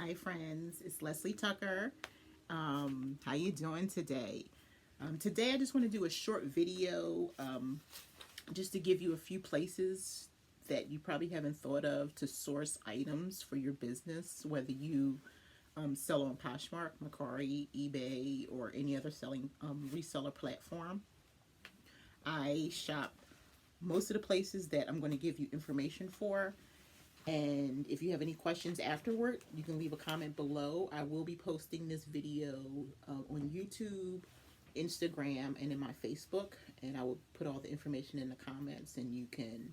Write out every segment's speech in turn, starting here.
Hi friends, it's Leslie Tucker. How you doing today? Today I just want to do a short video just to give you a few places that you probably haven't thought of to source items for your business, whether you sell on Poshmark, Mercari, eBay, or any other selling reseller platform. I shop most of the places that I'm going to give you information for. And if you have any questions afterward, you can leave a comment below. I will be posting this video on YouTube, Instagram, and in my Facebook. And I will put all the information in the comments, and you can,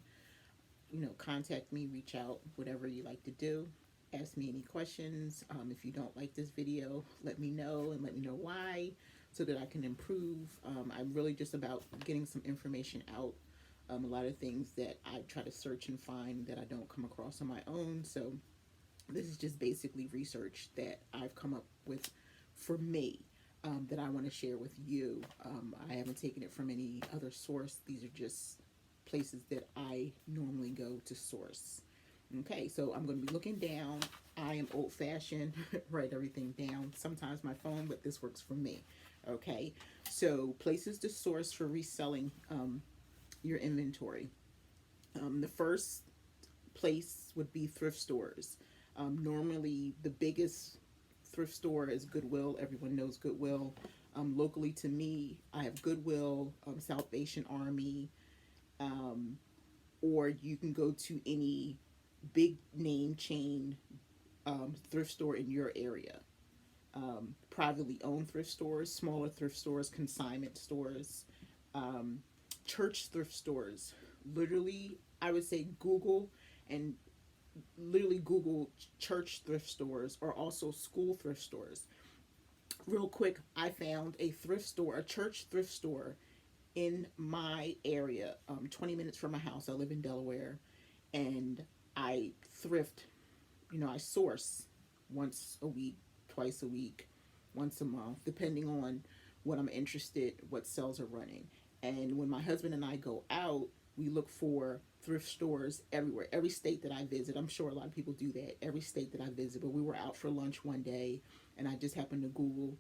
contact me, reach out, whatever you like to do. Ask me any questions. If you don't like this video, let me know and let me know why so that I can improve. I'm really just about getting some information out, a lot of things that I try to search and find that I don't come across on my own. So this is just basically research that I've come up with for me, that I want to share with you. I haven't taken it from any other source. These are just places that I normally go to source. Okay, so I'm going to be looking down. I am old fashioned, write everything down. Sometimes my phone, but this works for me. Okay, so places to source for reselling your inventory. The first place would be thrift stores. Normally, the biggest thrift store is Goodwill. Everyone knows Goodwill. Locally to me, I have Goodwill, Salvation Army, or you can go to any big name chain thrift store in your area. Privately owned thrift stores, smaller thrift stores, consignment stores, church thrift stores. Literally, I would say Google and literally Google church thrift stores or also school thrift stores. Real quick, I found a thrift store, a church thrift store in my area, 20 minutes from my house. I live in Delaware, and I thrift, I source once a week, twice a week, once a month, depending on what I'm interested, what sales are running. And when my husband and I go out, we look for thrift stores everywhere. Every state that I visit, I'm sure a lot of people do that. Every state that I visit, but we were out for lunch one day, and I just happened to Google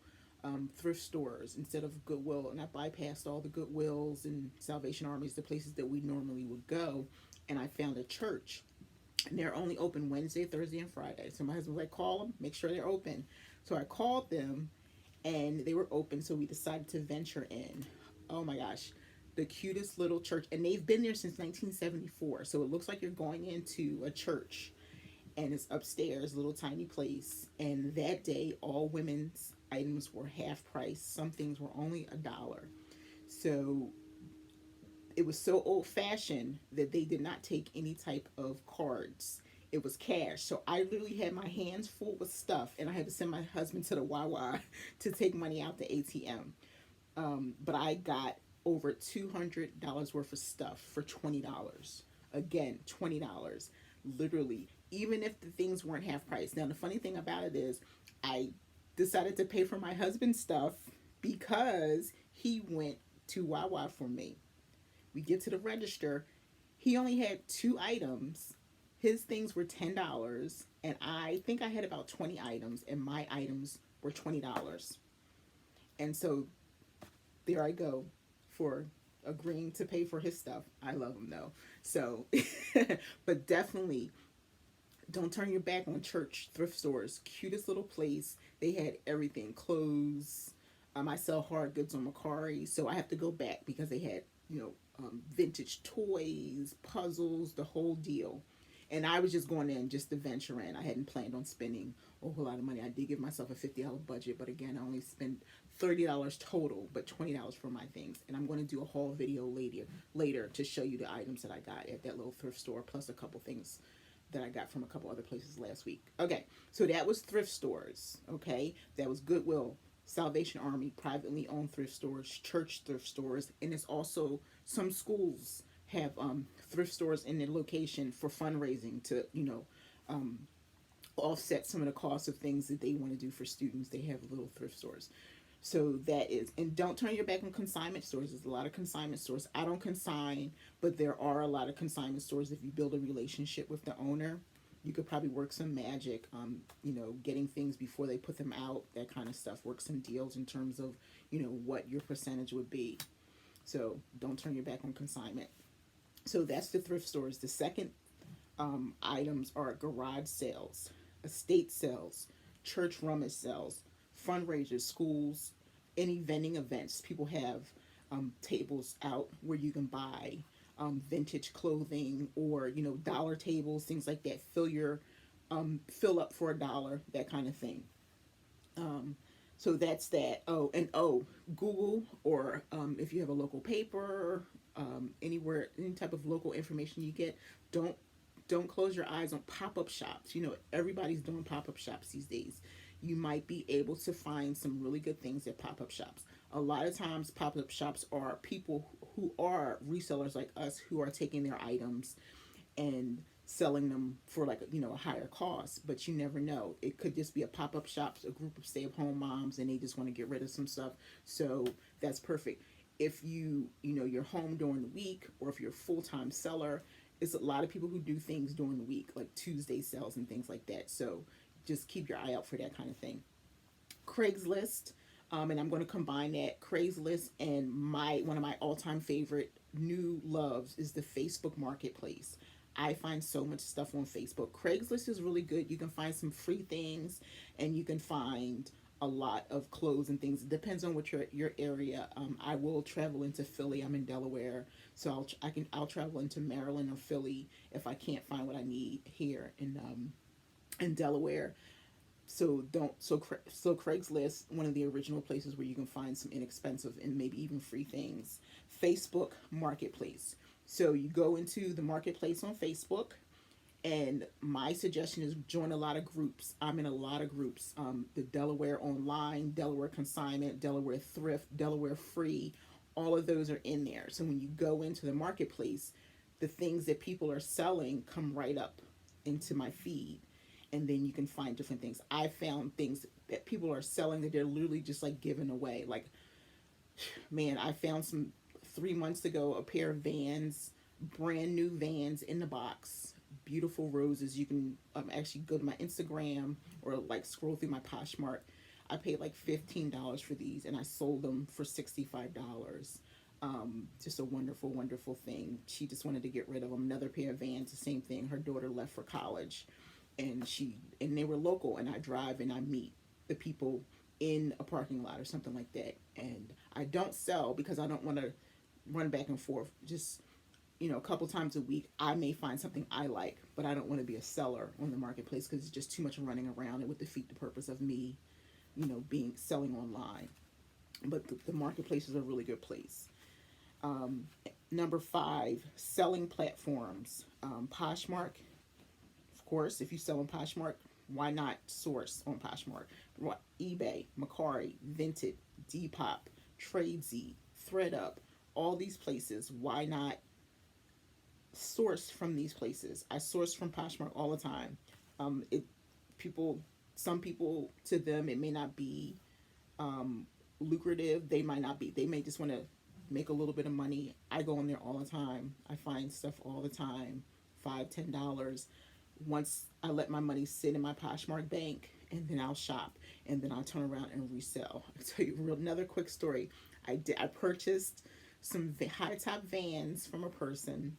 thrift stores instead of Goodwill, and I bypassed all the Goodwills and Salvation Armies, the places that we normally would go, and I found a church. And they're only open Wednesday, Thursday, and Friday. So my husband was like, call them, make sure they're open. So I called them, and they were open, so we decided to venture in. Oh my gosh, the cutest little church, and they've been there since 1974. So it looks like you're going into a church, and it's upstairs, little tiny place. And that day, all women's items were half price. Some things were only $1. So it was so old fashioned that they did not take any type of cards. It was cash. So I literally had my hands full with stuff, and I had to send my husband to the Wawa to take money out the ATM. But I got over $200 worth of stuff for $20. Again, $20. Literally, even if the things weren't half price. Now, the funny thing about it is, I decided to pay for my husband's stuff because he went to Wawa for me. We get to the register. He only had two items. His things were $10, and I think I had about 20 items, and my items were $20. And so there I go for agreeing to pay for his stuff. I love him though. So, but definitely don't turn your back on church thrift stores. Cutest little place. They had everything, clothes. I sell hard goods on Mercari, so I have to go back because they had, vintage toys, puzzles, the whole deal. And I was just going in just to venture in. I hadn't planned on spending a whole lot of money. I did give myself a $50 budget, but again, I only spent $30 total, but $20 for my things. And I'm going to do a haul video later to show you the items that I got at that little thrift store, plus a couple things that I got from a couple other places last week. Okay, so that was thrift stores. Okay, that was Goodwill, Salvation Army, privately owned thrift stores, church thrift stores, and it's also some schools have thrift stores in their location for fundraising to um, offset some of the costs of things that they want to do for students. They have little thrift stores. So that is, and don't turn your back on consignment stores. There's a lot of consignment stores. I don't consign, but there are a lot of consignment stores if you build a relationship with the owner. You could probably work some magic, getting things before they put them out, that kind of stuff. Work some deals in terms of, what your percentage would be. So don't turn your back on consignment. So that's the thrift stores. The second items are garage sales, estate sales, church rummage sales, fundraisers, schools, any vending events. People have tables out where you can buy vintage clothing, or dollar tables, things like that. Fill up for $1, that kind of thing. Um, so that's that. Google, or if you have a local paper, anywhere, any type of local information you get, don't don't close your eyes on pop-up shops. Everybody's doing pop-up shops these days. You might be able to find some really good things at pop-up shops. A lot of times pop-up shops are people who are resellers like us, who are taking their items and selling them for, like, a higher cost. But you never know, it could just be a pop-up shop, a group of stay-at-home moms, and they just want to get rid of some stuff. So that's perfect. If you're home during the week, or if you're a full-time seller, it's a lot of people who do things during the week, like Tuesday sales and things like that. So just keep your eye out for that kind of thing. Craigslist, and I'm going to combine that. Craigslist and my one of my all-time favorite new loves is the Facebook Marketplace. I find so much stuff on Facebook. Craigslist is really good. You can find some free things, and you can find a lot of clothes and things. It depends on what your area. I will travel into Philly. I'm in Delaware, so I'll travel into Maryland or Philly if I can't find what I need here in Delaware. So Craigslist, one of the original places where you can find some inexpensive and maybe even free things. Facebook Marketplace. So you go into the marketplace on Facebook, and my suggestion is join a lot of groups. I'm in a lot of groups. The Delaware Online, Delaware Consignment, Delaware Thrift, Delaware Free, all of those are in there. So when you go into the marketplace, the things that people are selling come right up into my feed, and then you can find different things. I found things that people are selling that they're literally just like giving away. Like, man, I found some 3 months ago, a pair of Vans, brand new Vans in the box, beautiful roses. You can actually go to my Instagram or like scroll through my Poshmark. I paid like $15 for these, and I sold them for $65. Just a wonderful, wonderful thing. She just wanted to get rid of them. Another pair of Vans, the same thing. Her daughter left for college, and they were local, and I drive and I meet the people in a parking lot or something like that. And I don't sell because I don't want to run back and forth. Just, a couple times a week, I may find something I like, but I don't want to be a seller on the marketplace because it's just too much running around. It would defeat the purpose of me, being selling online. But the marketplace is a really good place. Number 5, selling platforms. Poshmark, of course. If you sell on Poshmark, why not source on Poshmark? eBay, Macari, Vinted, Depop, Tradesy, ThreadUp, all these places. Why not source from these places? I source from Poshmark all the time. It people Some people, to them, it may not be lucrative. They might not be. They may just want to make a little bit of money. I go on there all the time. I find stuff all the time, $5, $10. Once I let my money sit in my Poshmark bank, and then I'll shop, and then I'll turn around and resell. I'll tell you another quick story. I purchased some high top Vans from a person,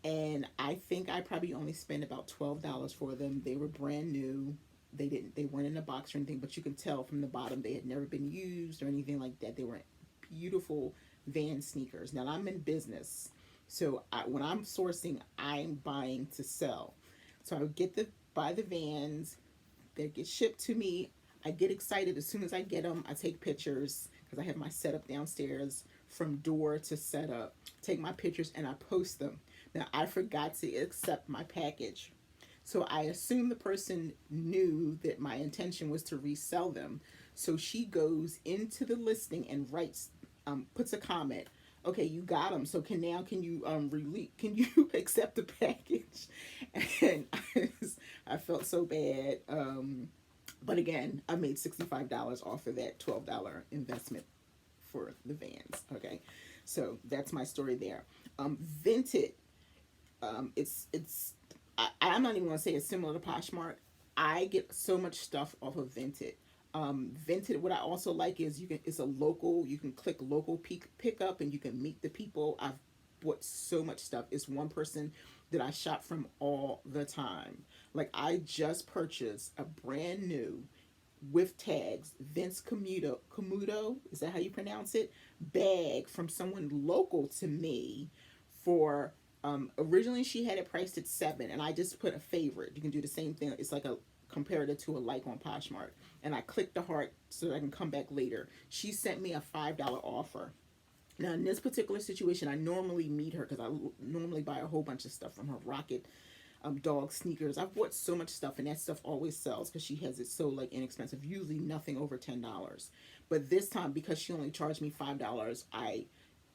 and I think I probably only spent about $12 for them. They were brand new. They weren't in a box or anything, but you can tell from the bottom they had never been used or anything like that. They were beautiful Van sneakers. Now, I'm in business, so when I'm sourcing, I'm buying to sell. So I would buy the Vans. They get shipped to me. I get excited as soon as I get them. I take pictures because I have my setup downstairs from door to setup. Take my pictures and I post them. Now, I forgot to accept my package. So I assume the person knew that my intention was to resell them. So she goes into the listing and puts a comment. Okay, you got them. So can you can you accept the package? And I felt so bad. But again, I made $65 off of that $12 investment for the Vans. Okay, so that's my story there. Vinted. It's I'm not even going to say it's similar to Poshmark. I get so much stuff off of Vinted. Vinted. What I also like is you can. It's a local. You can click local pick up, and you can meet the people. I've bought so much stuff. It's one person that I shop from all the time. Like I just purchased a brand new with tags Vince Camuto, is that how you pronounce it, bag from someone local to me for originally she had it priced at 7 and I just put a favorite. You can do the same thing. It's like a comparative to a like on Poshmark, and I clicked the heart so that I can come back later. She sent me a $5 offer. Now, in this particular situation, I normally meet her because I normally buy a whole bunch of stuff from her. Rocket dog sneakers. I've bought so much stuff, and that stuff always sells because she has it so like inexpensive. Usually nothing over $10. But this time, because she only charged me $5, I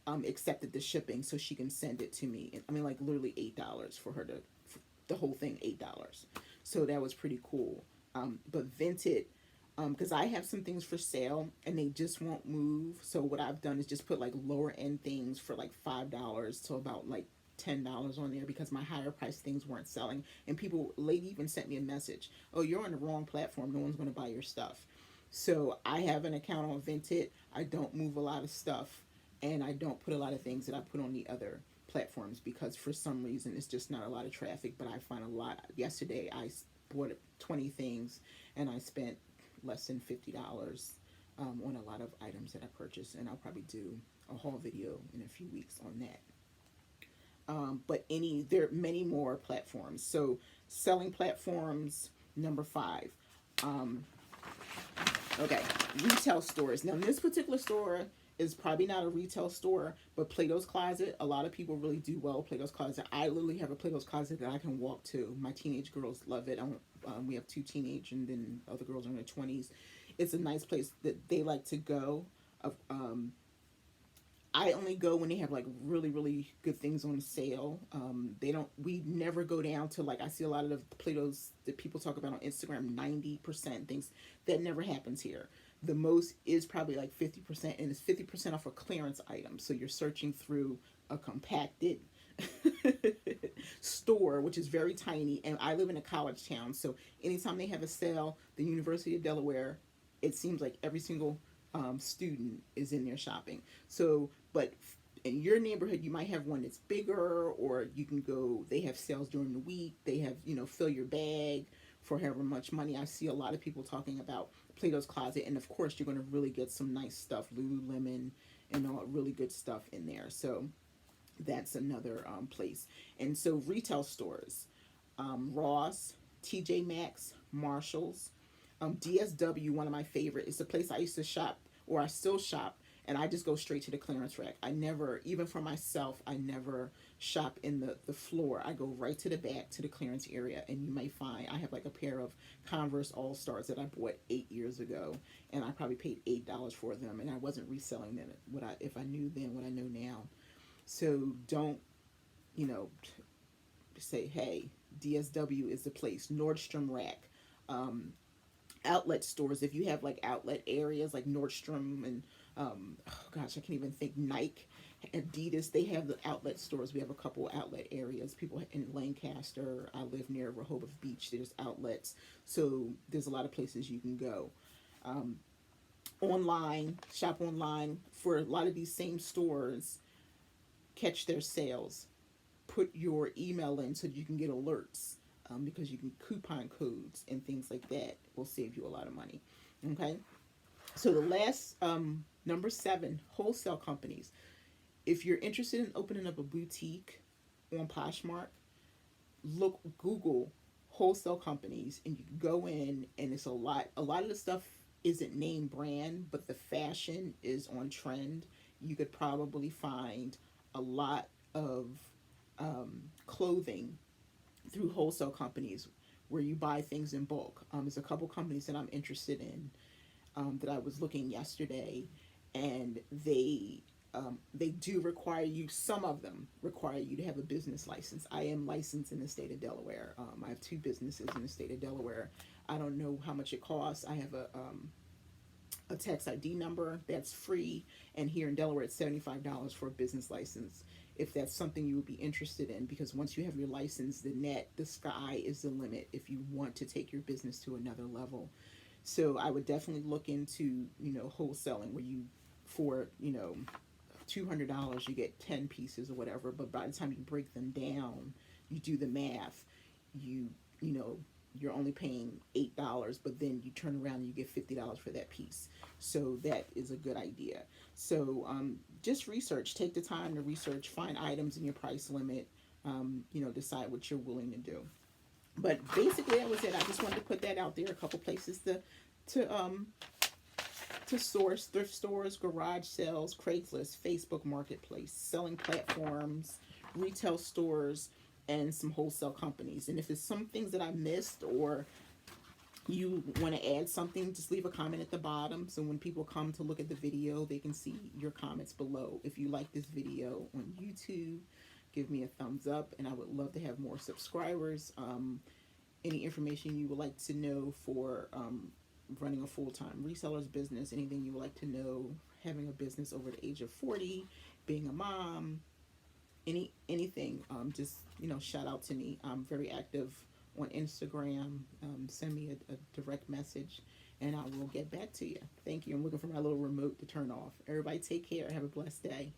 accepted the shipping so she can send it to me. I mean, like literally $8 for her to for the whole thing, $8. So that was pretty cool. But Vinted, because I have some things for sale and they just won't move. So what I've done is just put like lower end things for like $5 to about like $10 on there because my higher price things weren't selling. And people, lady even sent me a message, oh, you're on the wrong platform, no one's going to buy your stuff. So I have an account on Vinted. I don't move a lot of stuff, and I don't put a lot of things that I put on the other platforms because for some reason it's just not a lot of traffic. But I find a lot. Yesterday I bought 20 things and I spent less than $50 on a lot of items that I purchased, and I'll probably do a haul video in a few weeks on that. But there are many more platforms. So selling platforms, number 5. Um, okay, retail stores. Now, this particular store is probably not a retail store, but Plato's Closet, a lot of people really do well. Plato's Closet. I literally have a Plato's Closet that I can walk to. My teenage girls love it. We have 2 teenage, and then other girls are in their 20s. It's a nice place that they like to go. I only go when they have like really, really good things on sale. They don't. We never go down to like I see a lot of the Plato's that people talk about on Instagram, 90% things that never happens here. The most is probably like 50%, and it's 50% off a clearance item. So you're searching through a compacted store, which is very tiny. And I live in a college town, so anytime they have a sale, the University of Delaware, it seems like every single student is in there shopping. So, but in your neighborhood, you might have one that's bigger, or you can go. They have sales during the week. They have fill your bag for however much money. I see a lot of people talking about Plato's Closet, and of course, you're going to really get some nice stuff, Lululemon, and all really good stuff in there. So that's another place. And so retail stores, Ross, TJ Maxx, Marshalls, DSW, one of my favorite. It's a place I used to shop, or I still shop, and I just go straight to the clearance rack. I never, even for myself, I never shop in the floor. I go right to the back to the clearance area, and you may find I have like a pair of Converse All Stars that I bought 8 years ago, and I probably paid $8 for them, and I wasn't reselling them. If I knew then what I know now. So don't, you know, say, hey, DSW is the place. Nordstrom Rack. Outlet stores, if you have like outlet areas like Nordstrom and oh gosh, I can't even think, Nike, Adidas, they have the outlet stores. We have a couple outlet areas. People in Lancaster, I live near Rehoboth Beach, there's outlets, so there's a lot of places you can go. Online, shop online for a lot of these same stores. Catch their sales, put your email in so you can get alerts, because you can coupon codes and things like that will save you a lot of money. Okay, so the last number 7, wholesale companies. If you're interested in opening up a boutique on Poshmark, Google wholesale companies, and you can go in, and it's a lot of the stuff isn't name brand, but the fashion is on trend. You could probably find a lot of clothing through wholesale companies where you buy things in bulk. There's a couple companies that I'm interested in, that I was looking yesterday, and they do require you. Some of them require you to have a business license. I am licensed in the state of Delaware. I have 2 businesses in the state of Delaware. I don't know how much it costs. I have a tax ID number that's free, and here in Delaware it's $75 for a business license. if that's something you would be interested in, because once you have your license, the sky is the limit if you want to take your business to another level. So I would definitely look into, wholesaling, where you, for, $200 you get 10 pieces or whatever, but by the time you break them down, you do the math, you you know you're only paying $8, but then you turn around and you get $50 for that piece. So that is a good idea. So just research, take the time to research, find items in your price limit, decide what you're willing to do. But basically, that was it. I just wanted to put that out there. A couple places to source: thrift stores, garage sales, Craigslist, Facebook Marketplace, selling platforms, retail stores, and some wholesale companies. And if it's some things that I missed, or you want to add something, just leave a comment at the bottom, so when people come to look at the video, they can see your comments below. If you like this video on YouTube, give me a thumbs up, and I would love to have more subscribers. Any information you would like to know for running a full-time reseller's business, anything you would like to know, having a business over the age of 40, being a mom, anything, just, shout out to me. I'm very active on Instagram. Send me a direct message, and I will get back to you. Thank you. I'm looking for my little remote to turn off. Everybody take care. Have a blessed day.